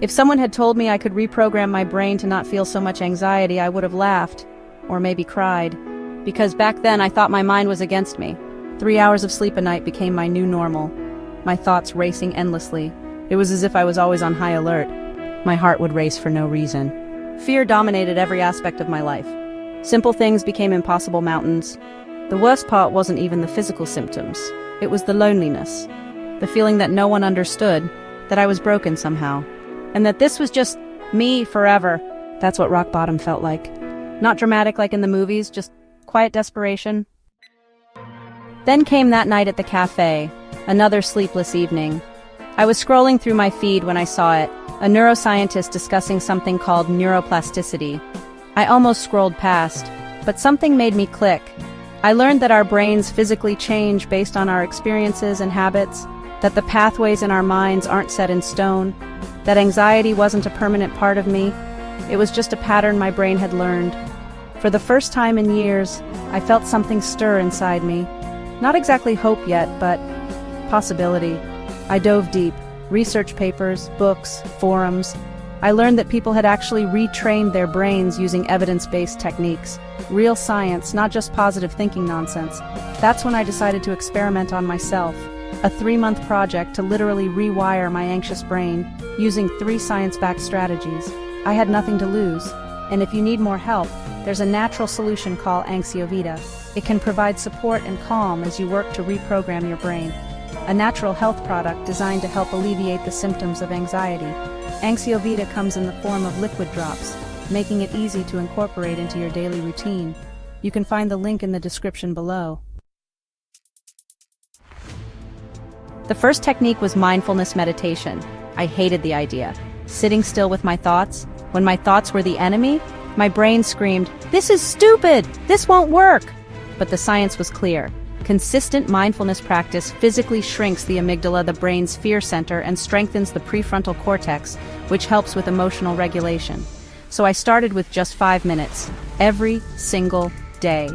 If someone had told me I could reprogram my brain to not feel so much anxiety, I would have laughed, or maybe cried. Because back then I thought my mind was against me. 3 hours of sleep a night became my new normal, my thoughts racing endlessly. It was as if I was always on high alert. My heart would race for no reason. Fear dominated every aspect of my life. Simple things became impossible mountains. The worst part wasn't even the physical symptoms. It was the loneliness. The feeling that no one understood, that I was broken somehow. And that this was just me forever. That's what rock bottom felt like. Not dramatic like in the movies, just quiet desperation. Then came that night at the cafe, another sleepless evening. I was scrolling through my feed when I saw it, a neuroscientist discussing something called neuroplasticity. I almost scrolled past, but something made me click. I learned that our brains physically change based on our experiences and habits, that the pathways in our minds aren't set in stone, that anxiety wasn't a permanent part of me. It was just a pattern my brain had learned. For the first time in years, I felt something stir inside me. Not exactly hope yet, but possibility. I dove deep. Research papers, books, forums. I learned that people had actually retrained their brains using evidence-based techniques. Real science, not just positive thinking nonsense. That's when I decided to experiment on myself. A 3-month project to literally rewire my anxious brain, using 3 science-backed strategies. I had nothing to lose. And if you need more help, there's a natural solution called Anxiovita. It can provide support and calm as you work to reprogram your brain. A natural health product designed to help alleviate the symptoms of anxiety. Anxiovita comes in the form of liquid drops, making it easy to incorporate into your daily routine. You can find the link in the description below. The first technique was mindfulness meditation. I hated the idea. Sitting still with my thoughts. When my thoughts were the enemy, my brain screamed, "This is stupid! This won't work!" But the science was clear. Consistent mindfulness practice physically shrinks the amygdala, the brain's fear center, and strengthens the prefrontal cortex, which helps with emotional regulation. So I started with just 5 minutes, every single day.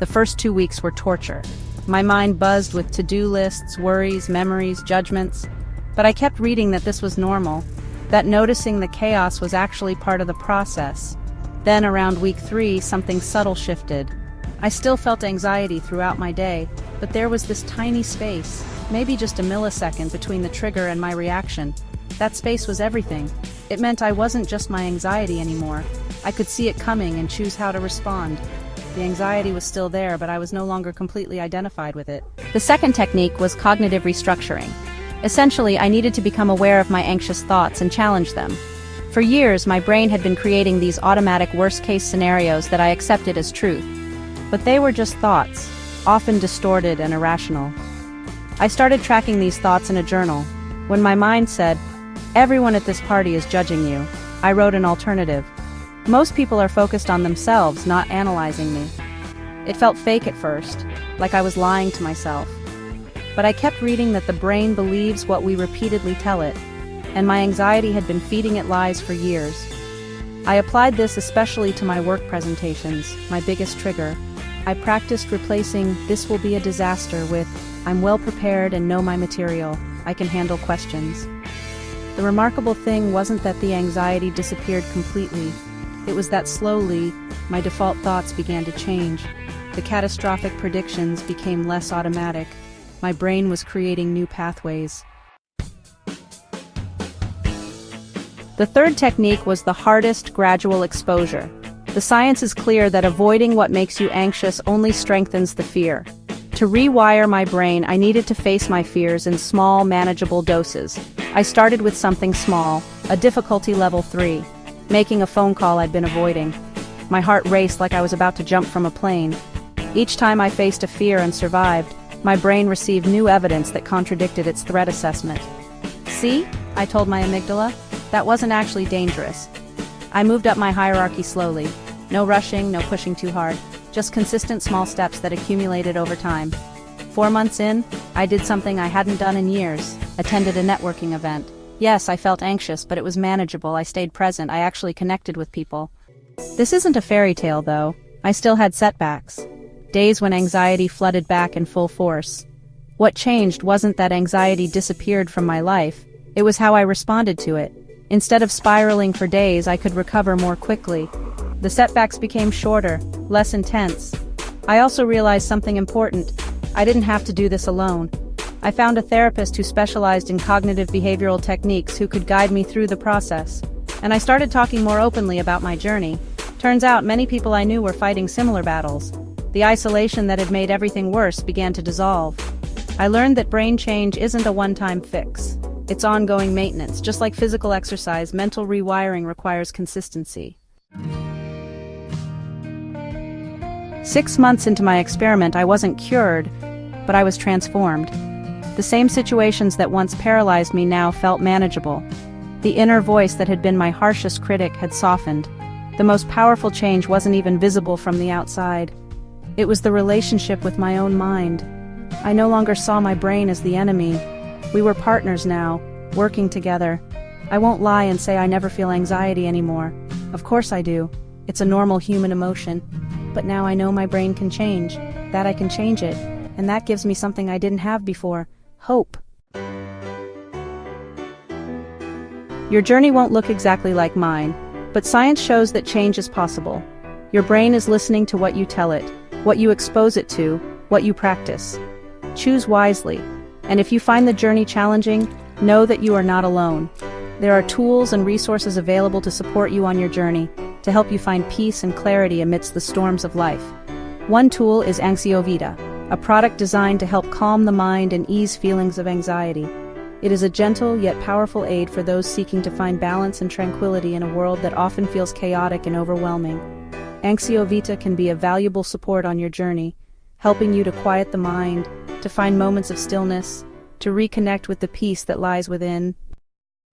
The first 2 weeks were torture. My mind buzzed with to-do lists, worries, memories, judgments. But I kept reading that this was normal, that noticing the chaos was actually part of the process. Then around week 3, something subtle shifted. I still felt anxiety throughout my day, but there was this tiny space, maybe just a millisecond between the trigger and my reaction. That space was everything. It meant I wasn't just my anxiety anymore. I could see it coming and choose how to respond. The anxiety was still there, but I was no longer completely identified with it. The second technique was cognitive restructuring. Essentially, I needed to become aware of my anxious thoughts and challenge them. For years, my brain had been creating these automatic worst-case scenarios that I accepted as truth. But they were just thoughts, often distorted and irrational. I started tracking these thoughts in a journal. When my mind said, "Everyone at this party is judging you," I wrote an alternative. Most people are focused on themselves, not analyzing me. It felt fake at first, like I was lying to myself. But I kept reading that the brain believes what we repeatedly tell it, and my anxiety had been feeding it lies for years. I applied this especially to my work presentations, my biggest trigger. I practiced replacing "this will be a disaster" with "I'm well prepared and know my material, I can handle questions." The remarkable thing wasn't that the anxiety disappeared completely. It was that slowly, my default thoughts began to change. The catastrophic predictions became less automatic. My brain was creating new pathways. The third technique was the hardest: gradual exposure. The science is clear that avoiding what makes you anxious only strengthens the fear. To rewire my brain, I needed to face my fears in small, manageable doses. I started with something small, a difficulty level 3, making a phone call I'd been avoiding. My heart raced like I was about to jump from a plane. Each time I faced a fear and survived, my brain received new evidence that contradicted its threat assessment. "See?" I told my amygdala. "That wasn't actually dangerous." I moved up my hierarchy slowly. No rushing, no pushing too hard. Just consistent small steps that accumulated over time. 4 months in, I did something I hadn't done in years. Attended a networking event. Yes, I felt anxious, but it was manageable. I stayed present. I actually connected with people. This isn't a fairy tale, though. I still had setbacks. Days when anxiety flooded back in full force. What changed wasn't that anxiety disappeared from my life. It was how I responded to it. Instead of spiraling for days, I could recover more quickly. The setbacks became shorter, less intense. I also realized something important. I didn't have to do this alone. I found a therapist who specialized in cognitive behavioral techniques who could guide me through the process. And I started talking more openly about my journey. Turns out many people I knew were fighting similar battles. The isolation that had made everything worse began to dissolve. I learned that brain change isn't a one-time fix. It's ongoing maintenance. Just like physical exercise, mental rewiring requires consistency. 6 months into my experiment, I wasn't cured, but I was transformed. The same situations that once paralyzed me now felt manageable. The inner voice that had been my harshest critic had softened. The most powerful change wasn't even visible from the outside. It was the relationship with my own mind. I no longer saw my brain as the enemy. We were partners now, working together. I won't lie and say I never feel anxiety anymore. Of course I do. It's a normal human emotion. But now I know my brain can change, that I can change it, and that gives me something I didn't have before: hope. Your journey won't look exactly like mine, but science shows that change is possible. Your brain is listening to what you tell it, what you expose it to, what you practice. Choose wisely, and if you find the journey challenging, know that you are not alone. There are tools and resources available to support you on your journey, to help you find peace and clarity amidst the storms of life. One tool is Anxiovita, a product designed to help calm the mind and ease feelings of anxiety. It is a gentle yet powerful aid for those seeking to find balance and tranquility in a world that often feels chaotic and overwhelming. Anxiovita can be a valuable support on your journey, helping you to quiet the mind, to find moments of stillness, to reconnect with the peace that lies within.